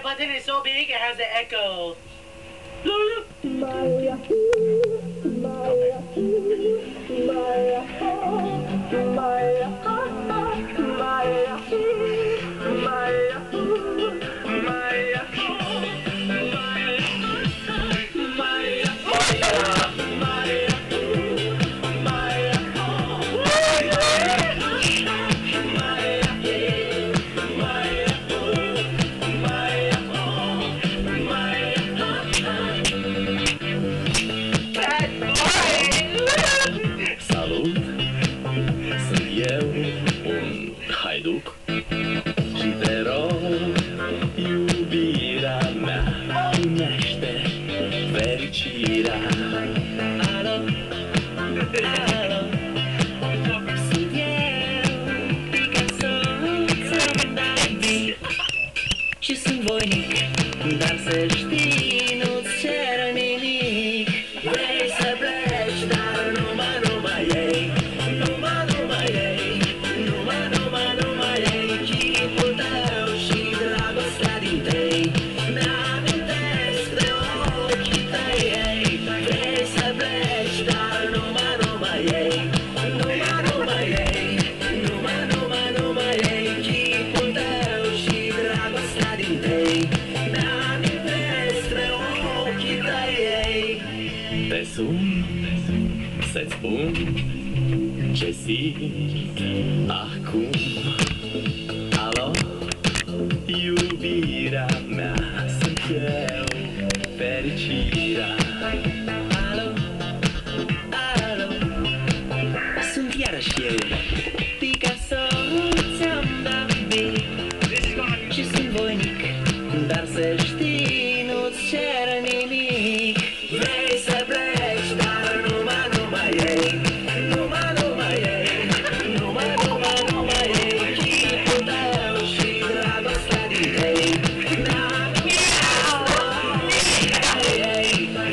button is so big it has an echo. Haiduc și te rog, iubirea mea, primește fericirea. Alo, alo, sunt eu, Picasso, ți-am dat beat și sunt voinic, dar să știi, nu-ți cer nimic. Vrei să pleci, dar numai ei, numai ei. Te sun să-ți spun ce simt acum. Alo, iubirea mea, sunt eu, fericirea. Alo, alo, sunt iarăși eu, Picasso, ți-am dat beat și sunt voinic, dar să știi, nu-ți cer nimic. Vrei să pleci, dar numai ei, numai ei, numai ei, chipul tău și dragostea din tei.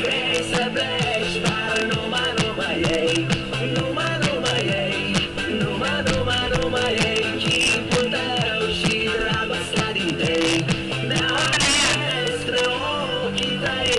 Vrei să pleci, dar numai ei, numai ei, numai ei, chipul tău și dragostea din tei. Despre ochii tăi.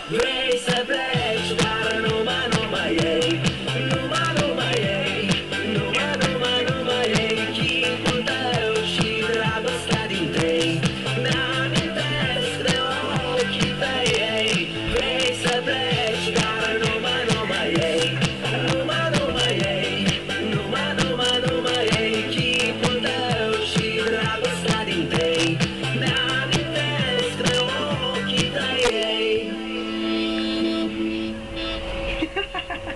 Vrei să pleci, dar numai ei, numai ei, numai ei, chipul tău și dragostea din tei. Mi-amintesc de ochii tăi ei. Vrei să pleci, dar numai ei, numai ei, numai ei, chipul tău și dragostea din tei. Mi-amintesc de ochii tăi ei.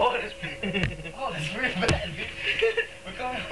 Oh, that's pretty bad. We're going